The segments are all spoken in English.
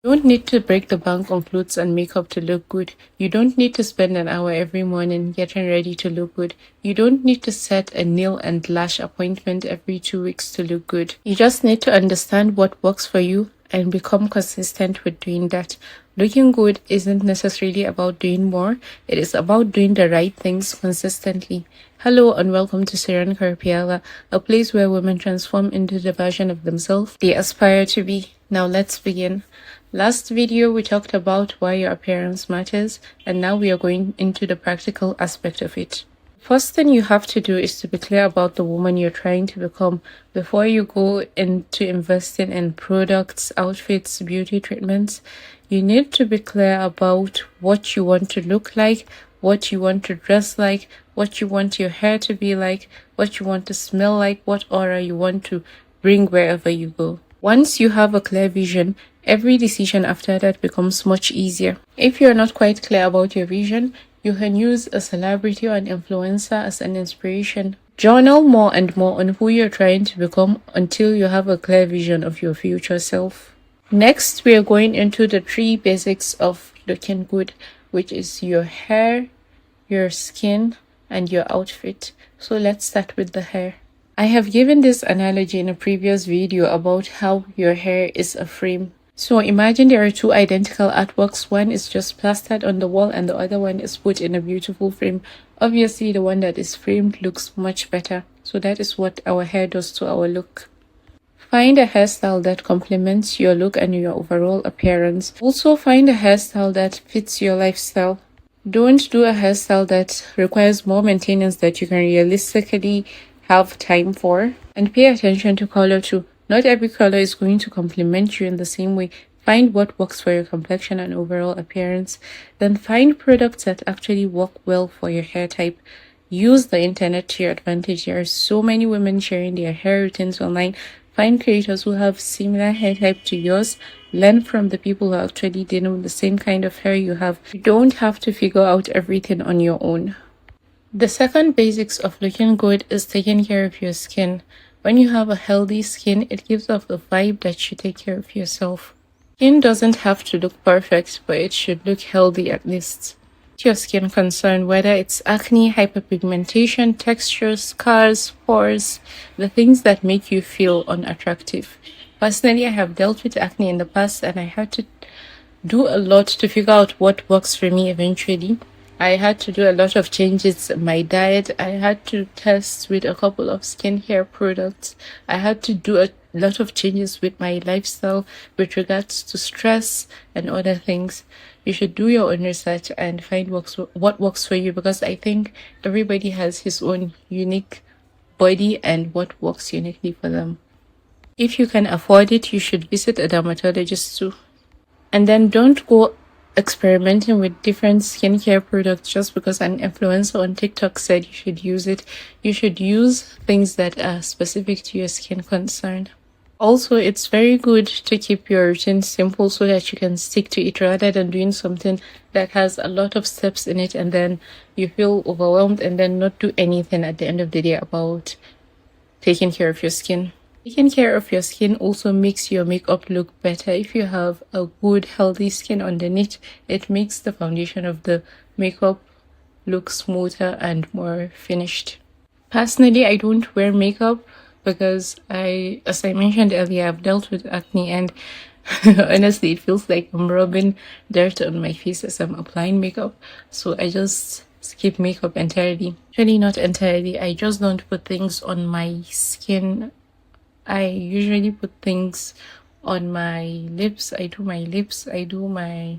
You don't need to break the bank on clothes and makeup to look good. You don't need to spend an hour every morning getting ready to look good. You don't need to set a nail and lash appointment every 2 weeks to look good. You just need to understand what works for you and become consistent with doing that. Looking good isn't necessarily about doing more, it is about doing the right things consistently. Hello and welcome to Siren Carpiala, a place where women transform into the version of themselves they aspire to be. Now let's begin. Last video we talked about why your appearance matters, and now we are going into the practical aspect of it. First thing you have to do is to be clear about the woman you're trying to become before you go into investing in products, outfits, beauty treatments. You need to be clear about what you want to look like, what you want to dress like, what you want your hair to be like, what you want to smell like, what aura you want to bring wherever you go. Once you have a clear vision, every decision after that becomes much easier. If you're not quite clear about your vision, you can use a celebrity or an influencer as an inspiration. Journal more and more on who you're trying to become until you have a clear vision of your future self. Next, we are going into the 3 basics of looking good, which is your hair, your skin, and your outfit. So let's start with the hair. I have given this analogy in a previous video about how your hair is a frame. So imagine there are 2 identical artworks. One is just plastered on the wall and the other one is put in a beautiful frame. Obviously, the one that is framed looks much better. So that is what our hair does to our look. Find a hairstyle that complements your look and your overall appearance. Also find a hairstyle that fits your lifestyle. Don't do a hairstyle that requires more maintenance that you can realistically have time for. And pay attention to color too. Not every color is going to complement you in the same way. Find what works for your complexion and overall appearance. Then find products that actually work well for your hair type. Use the internet to your advantage. There are so many women sharing their hair routines online. Find creators who have similar hair type to yours. Learn from the people who are actually dealing with the same kind of hair you have. You don't have to figure out everything on your own. The second basics of looking good is taking care of your skin. When you have a healthy skin, it gives off the vibe that you take care of yourself. Skin doesn't have to look perfect, but it should look healthy at least. Your skin concern, whether it's acne, hyperpigmentation, textures, scars, pores, the things that make you feel unattractive. Personally, I have dealt with acne in the past and I had to do a lot to figure out what works for me eventually. I had to do a lot of changes in my diet. I had to test with a couple of skincare products. I had to do a lot of changes with my lifestyle with regards to stress and other things. You should do your own research and find what works for you, because I think everybody has his own unique body and what works uniquely for them. If you can afford it, you should visit a dermatologist too. And then don't go experimenting with different skincare products just because an influencer on TikTok said you should use it. You should use things that are specific to your skin concern. Also, it's very good to keep your routine simple so that you can stick to it rather than doing something that has a lot of steps in it and then you feel overwhelmed and then not do anything at the end of the day about taking care of your skin. Taking care of your skin also makes your makeup look better. If you have a good, healthy skin underneath, it makes the foundation of the makeup look smoother and more finished. Personally, I don't wear makeup because as I mentioned earlier, I've dealt with acne and honestly, it feels like I'm rubbing dirt on my face as I'm applying makeup. So I just skip makeup entirely. Actually, not entirely. I just don't put things on my skin. I usually put things on my lips. I do my lips, I do my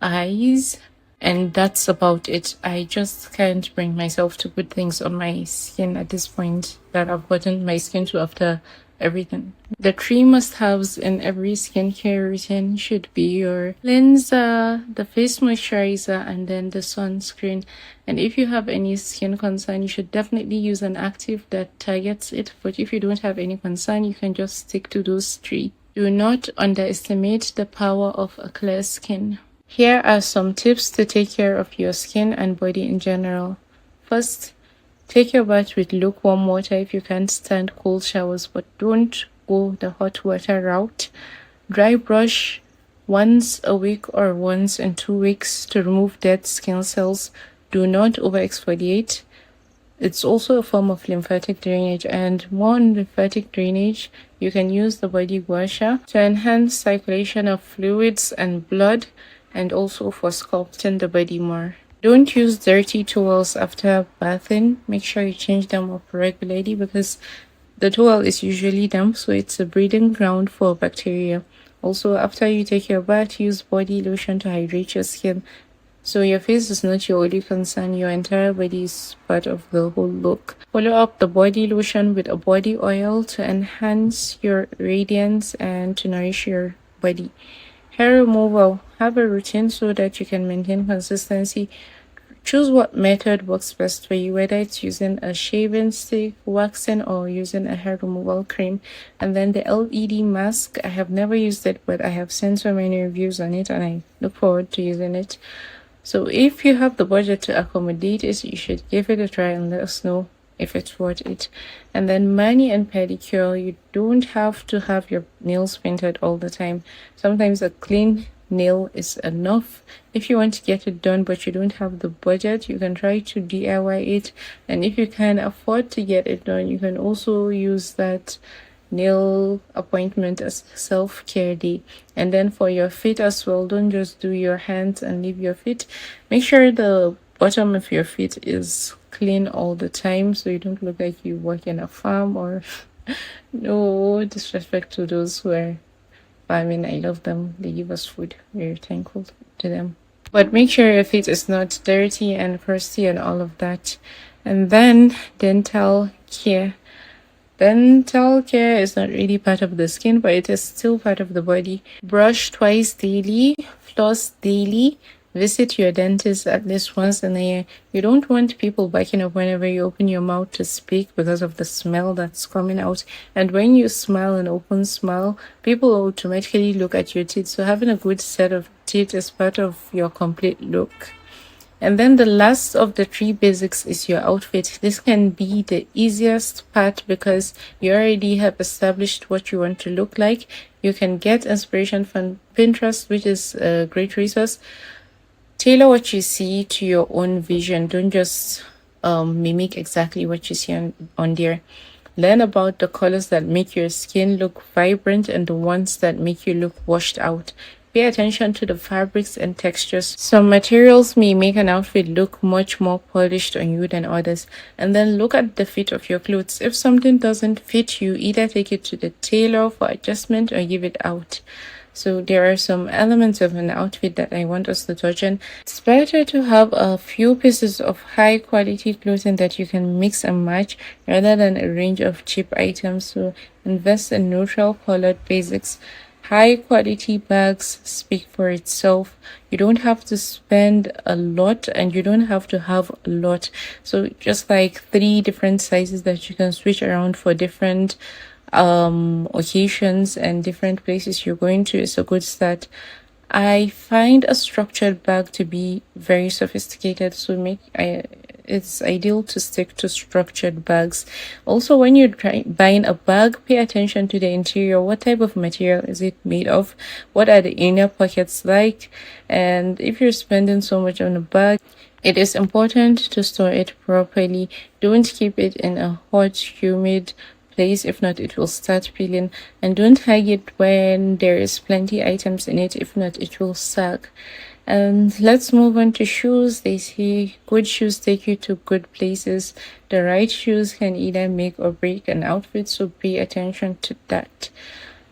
eyes, and that's about it. I just can't bring myself to put things on my skin at this point that I've gotten my skin to after everything. The 3 must-haves in every skincare routine should be your cleanser, the face moisturizer, and then the sunscreen. And if you have any skin concern, you should definitely use an active that targets it. But if you don't have any concern, you can just stick to those 3. Do not underestimate the power of a clear skin. Here are some tips to take care of your skin and body in general. First, take your bath with lukewarm water if you can't stand cold showers, but don't go the hot water route. Dry brush once a week or once in 2 weeks to remove dead skin cells. Do not over exfoliate. It's also a form of lymphatic drainage, and more on lymphatic drainage, you can use the body washer to enhance circulation of fluids and blood, and also for sculpting the body more. Don't use dirty towels after bathing. Make sure you change them up regularly because the towel is usually damp, so it's a breeding ground for bacteria. Also, after you take your bath, use body lotion to hydrate your skin. So your face is not your only concern, your entire body is part of the whole look. Follow up the body lotion with a body oil to enhance your radiance and to nourish your body. Hair removal. Have a routine so that you can maintain consistency. Choose what method works best for you, whether it's using a shaving stick, waxing, or using a hair removal cream. And then the LED mask, I have never used it, but I have seen so many reviews on it and I look forward to using it. So if you have the budget to accommodate it, you should give it a try and let us know if it's worth it. And then mani and pedicure, you don't have to have your nails painted all the time. Sometimes a clean nail is enough. If you want to get it done but you don't have the budget, you can try to DIY it. And if you can afford to get it done, you can also use that nail appointment as self-care day. And then for your feet as well, don't just do your hands and leave your feet. Make sure the bottom of your feet is clean all the time so you don't look like you work in a farm, or no disrespect to those who are farming. I love them, they give us food, we're thankful to them, but make sure your feet is not dirty and crusty and all of that. And then dental care. Dental care is not really part of the skin, but it is still part of the body. Brush twice daily, floss daily, visit your dentist at least once in a year. You don't want people backing up whenever you open your mouth to speak because of the smell that's coming out. And when you smile an open smile, people automatically look at your teeth. So having a good set of teeth is part of your complete look. And then the last of the three basics is your outfit. This can be the easiest part because you already have established what you want to look like. You can get inspiration from Pinterest, which is a great resource. Tailor what you see to your own vision. Don't just mimic exactly what you see on there. Learn about the colors that make your skin look vibrant and the ones that make you look washed out. Pay attention to the fabrics and textures. Some materials may make an outfit look much more polished on you than others. And then look at the fit of your clothes. If something doesn't fit you, either take it to the tailor for adjustment or give it out. So there are some elements of an outfit that I want us to touch on. It's better to have a few pieces of high quality clothing that you can mix and match rather than a range of cheap items. So invest in neutral colored basics. High quality bags speak for itself. You don't have to spend a lot and you don't have to have a lot. So just like 3 different sizes that you can switch around for different occasions and different places you're going to is a good start. I find a structured bag to be very sophisticated, so it's ideal to stick to structured bags. Also, when you're buying a bag, pay attention to the interior. What type of material is it made of? What are the inner pockets like? And if you're spending so much on a bag, it is important to store it properly. Don't keep it in a hot, humid place. If not, it will start peeling. And don't hang it when there is plenty items in it. If not, it will sag. And let's move on to shoes. They say good shoes take you to good places. The right shoes can either make or break an outfit, so pay attention to that.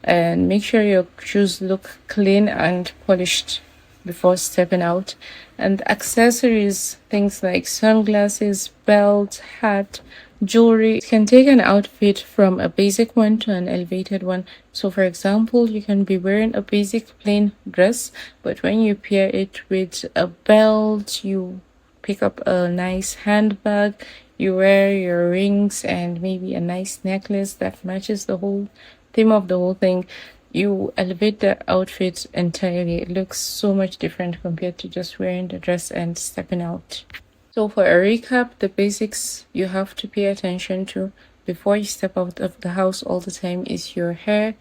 And make sure your shoes look clean and polished before stepping out. And accessories, things like sunglasses, belt, hat, jewelry can take an outfit from a basic one to an elevated one. So for example, you can be wearing a basic plain dress, but when you pair it with a belt, you pick up a nice handbag, you wear your rings and maybe a nice necklace that matches the whole theme of the whole thing, you elevate the outfit entirely. It looks so much different compared to just wearing the dress and stepping out. So for a recap, the basics you have to pay attention to before you step out of the house all the time is your hair,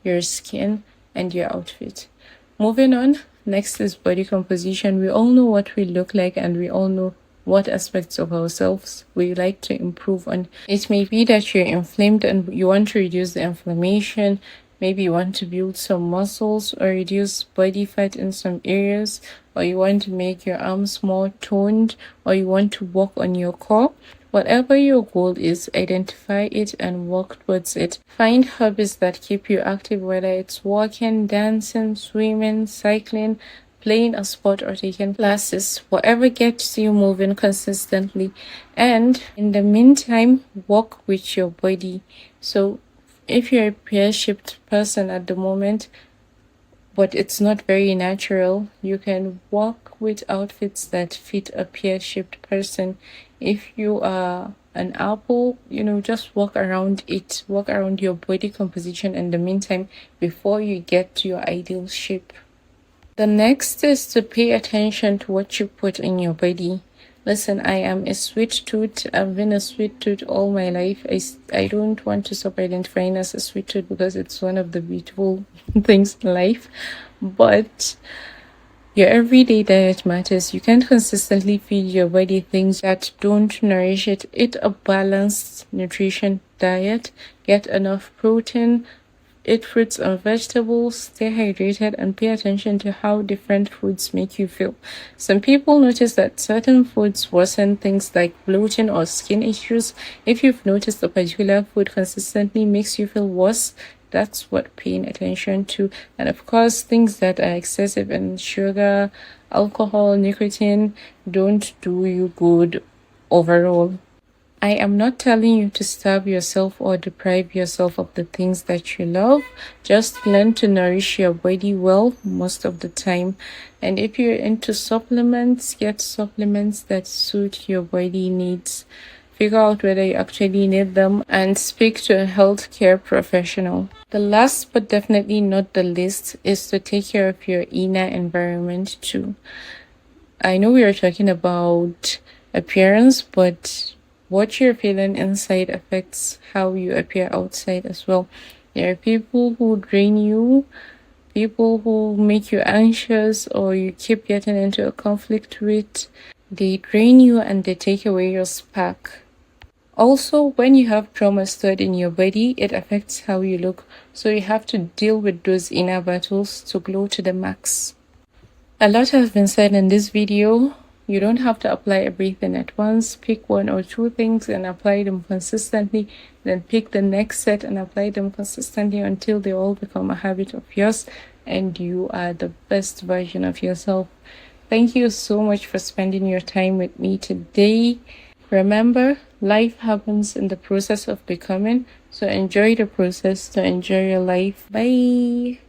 your skin, and your outfit. Moving on, next is body composition. We all know what we look like, and we all know what aspects of ourselves we like to improve on. It may be that you're inflamed and you want to reduce the inflammation. Maybe you want to build some muscles or reduce body fat in some areas, or you want to make your arms more toned, or you want to work on your core. Whatever your goal is, identify it and work towards it. Find hobbies that keep you active, whether it's walking, dancing, swimming, cycling, playing a sport, or taking classes. Whatever gets you moving consistently. And in the meantime, walk with your body. So if you're a pear-shaped person at the moment, but it's not very natural, you can walk with outfits that fit a pear-shaped person. If you are an apple, just walk around it, walk around your body composition in the meantime before you get to your ideal shape. The next is to pay attention to what you put in your body. Listen, I am a sweet tooth. I've been a sweet tooth all my life. I don't want to stop identifying as a sweet tooth because it's one of the beautiful things in life. But your everyday diet matters. You can't consistently feed your body things that don't nourish it. Eat a balanced nutrition diet. Get enough protein. Eat fruits and vegetables, stay hydrated, and pay attention to how different foods make you feel. Some people notice that certain foods worsen things like bloating or skin issues. If you've noticed a particular food consistently makes you feel worse, that's what paying attention to. And of course, things that are excessive in sugar, alcohol, nicotine don't do you good overall. I am not telling you to starve yourself or deprive yourself of the things that you love. Just learn to nourish your body well most of the time. And if you're into supplements, get supplements that suit your body needs. Figure out whether you actually need them and speak to a healthcare professional. The last but definitely not the least is to take care of your inner environment too. I know we are talking about appearance, but what you're feeling inside affects how you appear outside as well. There are people who drain you, people who make you anxious or you keep getting into a conflict with. They drain you and they take away your spark. Also, when you have trauma stored in your body, it affects how you look. So you have to deal with those inner battles to glow to the max. A lot has been said in this video. You don't have to apply everything at once. Pick one or two things and apply them consistently. Then pick the next set and apply them consistently until they all become a habit of yours and you are the best version of yourself. Thank you so much for spending your time with me today. Remember, life happens in the process of becoming, so enjoy the process to enjoy your life. Bye.